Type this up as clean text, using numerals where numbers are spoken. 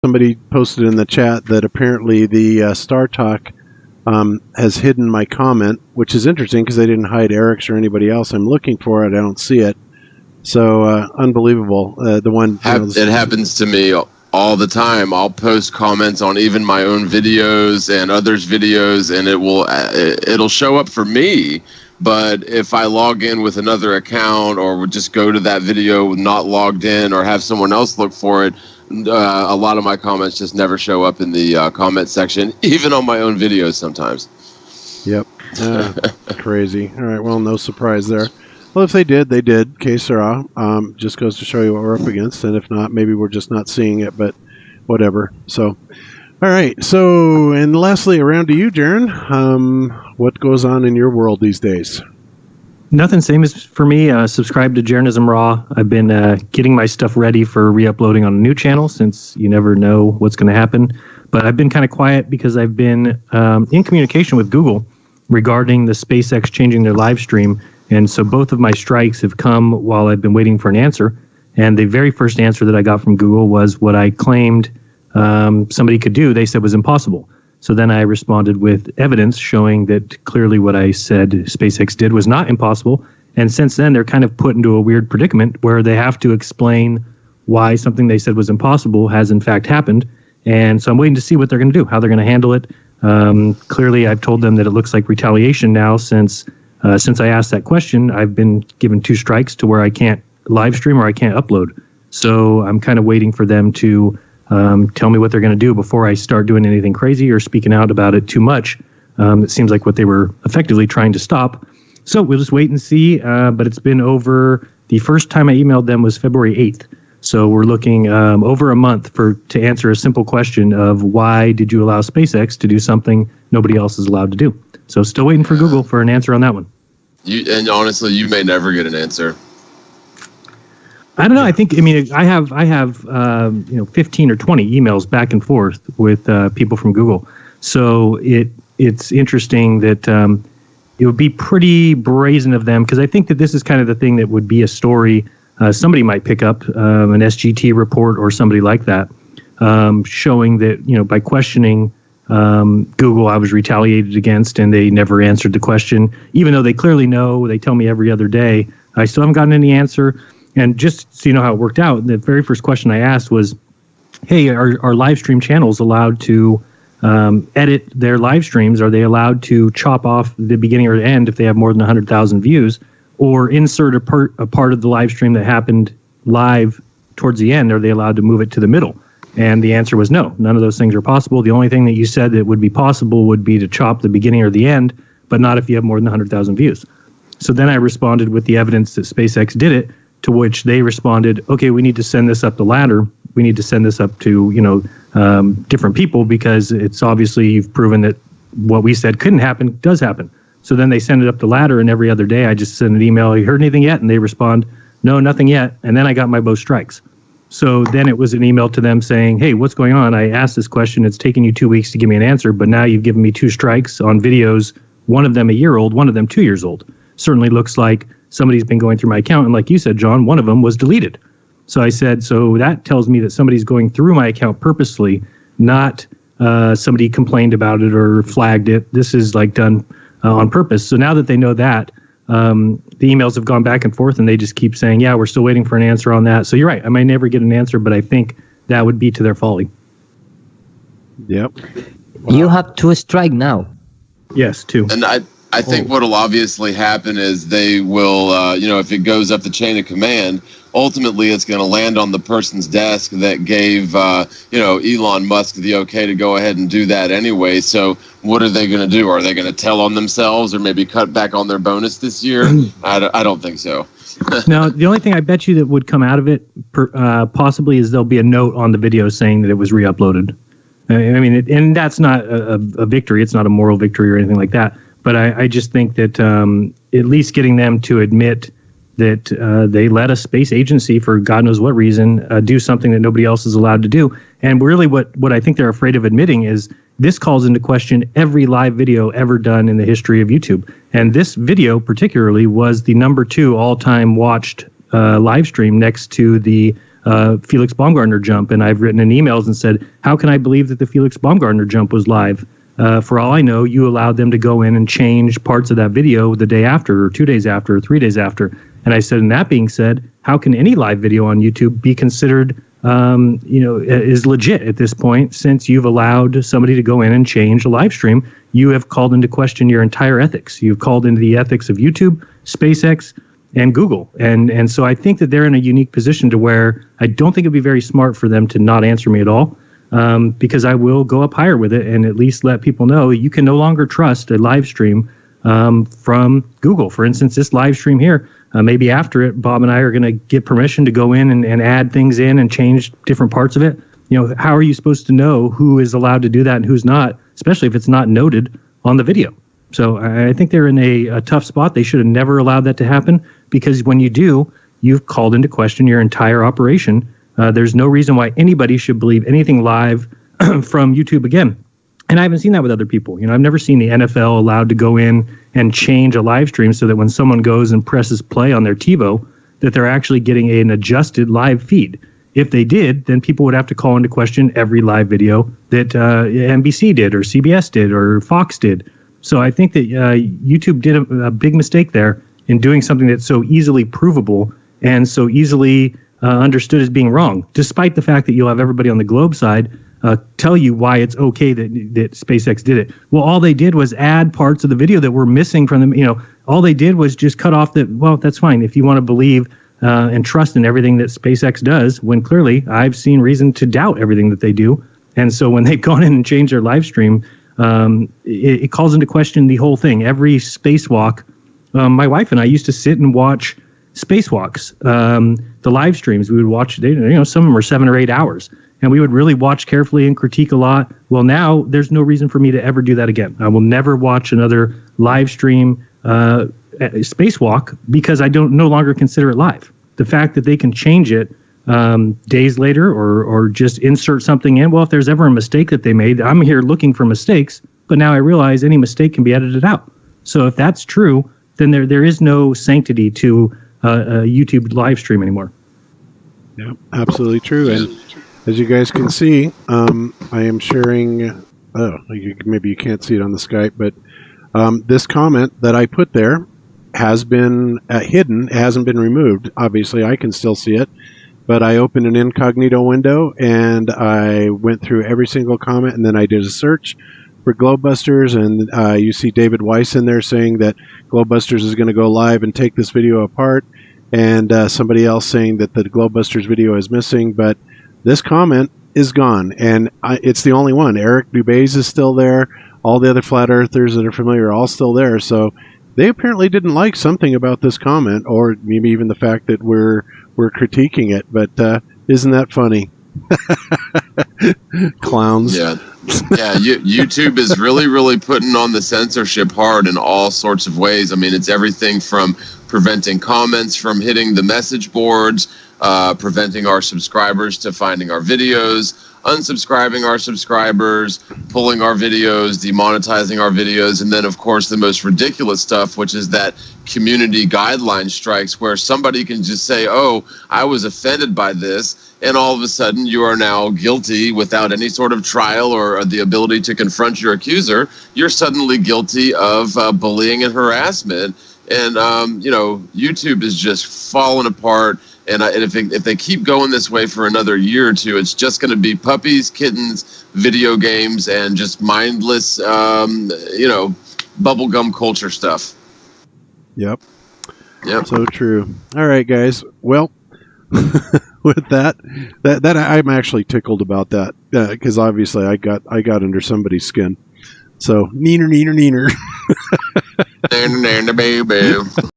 somebody posted in the chat that apparently the Star Talk has hidden my comment, which is interesting because they didn't hide Eric's or anybody else. I'm looking for it. I don't see it. So unbelievable. The one it happens to me all the time. I'll post comments on even my own videos and others' videos, and it'll show up for me. But if I log in with another account or would just go to that video not logged in or have someone else look for it, a lot of my comments just never show up in the comment section, even on my own videos sometimes. Yep. Crazy. All right. Well, no surprise there. Well, if they did, they did. Que sera. Just goes to show you what we're up against. And if not, maybe we're just not seeing it, but whatever. So, all right. So, and lastly, around to you, Jaron. What goes on in your world these days? Nothing. Same as for me. Subscribe to Jaronism Raw. I've been getting my stuff ready for re-uploading on a new channel since you never know what's going to happen. But I've been kind of quiet because I've been in communication with Google regarding the SpaceX changing their live stream. And so both of my strikes have come while I've been waiting for an answer. And the very first answer that I got from Google was what I claimed somebody could do. They said was impossible. So then I responded with evidence showing that clearly what I said SpaceX did was not impossible. And since then, they're kind of put into a weird predicament where they have to explain why something they said was impossible has in fact happened. And so I'm waiting to see what they're going to do, how they're going to handle it. Clearly, I've told them that it looks like retaliation now since I asked that question. I've been given 2 strikes to where I can't live stream or I can't upload. So I'm kind of waiting for them to tell me what they're going to do before I start doing anything crazy or speaking out about it too much. It seems like what they were effectively trying to stop. So we'll just wait and see. But it's been over. The first time I emailed them was February 8th. So we're looking over a month to answer a simple question of why did you allow SpaceX to do something nobody else is allowed to do. So still waiting for Google for an answer on that one. And honestly, you may never get an answer. I don't know. I have 15 or 20 emails back and forth with people from Google. So it's interesting that it would be pretty brazen of them, because I think that this is kind of the thing that would be a story somebody might pick up, an SGT report or somebody like that, showing that, by questioning Google, I was retaliated against and they never answered the question, even though they clearly know. They tell me every other day. I still haven't gotten any answer. And just so you know how it worked out, the very first question I asked was, hey, are live stream channels allowed to edit their live streams? Are they allowed to chop off the beginning or the end if they have more than 100,000 views, or insert a part of the live stream that happened live towards the end? Are they allowed to move it to the middle? And the answer was no. None of those things are possible. The only thing that you said that would be possible would be to chop the beginning or the end, but not if you have more than 100,000 views. So then I responded with the evidence that SpaceX did it, to which they responded, okay, we need to send this up the ladder. We need to send this up to, different people, because it's obviously you've proven that what we said couldn't happen does happen. So then they send it up the ladder, and every other day I just send an email, you heard anything yet? And they respond, no, nothing yet. And then I got my both strikes. So then it was an email to them saying, hey, what's going on? I asked this question. It's taken you 2 weeks to give me an answer, but now you've given me 2 strikes on videos, one of them a year old, one of them 2 years old. Certainly looks like somebody's been going through my account. And like you said, John, one of them was deleted. So I said, so that tells me that somebody's going through my account purposely, not somebody complained about it or flagged it. This is like done on purpose. So now that they know that, the emails have gone back and forth, and they just keep saying, yeah, we're still waiting for an answer on that. So you're right. I might never get an answer, but I think that would be to their folly. Yep. Wow. You have 2 strikes now. Yes, 2. And I think what will obviously happen is they will, if it goes up the chain of command, ultimately it's going to land on the person's desk that gave, Elon Musk the okay to go ahead and do that anyway. So what are they going to do? Are they going to tell on themselves or maybe cut back on their bonus this year? I don't think so. Now, the only thing I bet you that would come out of it possibly is there'll be a note on the video saying that it was re-uploaded. And that's not a victory. It's not a moral victory or anything like that. But I just think that at least getting them to admit that they let a space agency, for God knows what reason, do something that nobody else is allowed to do. And really what I think they're afraid of admitting is this calls into question every live video ever done in the history of YouTube. And this video particularly was the #2 all-time watched live stream next to the Felix Baumgartner jump, and I've written in emails and said, how can I believe that the Felix Baumgartner jump was live? For all I know, you allowed them to go in and change parts of that video the day after, or 2 days after, or 3 days after. And I said, and that being said, how can any live video on YouTube be considered, is legit at this point, since you've allowed somebody to go in and change a live stream? You have called into question your entire ethics. You've called into the ethics of YouTube, SpaceX, and Google. And so I think that they're in a unique position to where I don't think it'd be very smart for them to not answer me at all. Because I will go up higher with it and at least let people know you can no longer trust a live stream from Google. For instance, this live stream here, maybe after it, Bob and I are going to get permission to go in and add things in and change different parts of it. How are you supposed to know who is allowed to do that and who's not, especially if it's not noted on the video? So I think they're in a tough spot. They should have never allowed that to happen, because when you do, you've called into question your entire operation. There's no reason why anybody should believe anything live from YouTube again. And I haven't seen that with other people. I've never seen the NFL allowed to go in and change a live stream so that when someone goes and presses play on their TiVo, that they're actually getting an adjusted live feed. If they did, then people would have to call into question every live video that NBC did, or CBS did, or Fox did. So I think that YouTube did a big mistake there in doing something that's so easily provable and so easily understood as being wrong, despite the fact that you'll have everybody on the Globe side tell you why it's okay that SpaceX did it. Well, all they did was add parts of the video that were missing from them. All they did was just cut off well, that's fine if you want to believe and trust in everything that SpaceX does, when clearly I've seen reason to doubt everything that they do. And so when they've gone in and changed their live stream, it calls into question the whole thing. Every spacewalk, my wife and I used to sit and watch spacewalks, the live streams. We would watch, some of them are 7 or 8 hours, and we would really watch carefully and critique a lot. Well, now there's no reason for me to ever do that again. I will never watch another live stream spacewalk, because I don't no longer consider it live. The fact that they can change it days later or just insert something in. Well, if there's ever a mistake that they made, I'm here looking for mistakes, but now I realize any mistake can be edited out. So if that's true, then there is no sanctity to a YouTube live stream anymore. Yeah, absolutely true. And as you guys can see, I am sharing, maybe you can't see it on the Skype, but this comment that I put there has been hidden. It hasn't been removed. Obviously, I can still see it. But I opened an incognito window and I went through every single comment, and then I did a search for Globebusters, and you see David Weiss in there saying that Globebusters is going to go live and take this video apart, and somebody else saying that the Globebusters video is missing, but this comment is gone, and it's the only one. Eric Dubase is still there. All the other flat earthers that are familiar are all still there, so they apparently didn't like something about this comment, or maybe even the fact that we're critiquing it, but isn't that funny? Clowns. Yeah. YouTube is really putting on the censorship hard in all sorts of ways. I mean, it's everything from preventing comments from hitting the message boards, preventing our subscribers to finding our videos, unsubscribing our subscribers, pulling our videos, demonetizing our videos, and then, of course, the most ridiculous stuff, which is that community guideline strikes, where somebody can just say, oh, I was offended by this, and all of a sudden you are now guilty without any sort of trial or the ability to confront your accuser. You're suddenly guilty of bullying and harassment. And, YouTube is just falling apart. And if they keep going this way for another year or two, it's just going to be puppies, kittens, video games, and just mindless, bubblegum culture stuff. Yep. So true. All right, guys. Well, with that I'm actually tickled about that, because obviously I got under somebody's skin. So neener.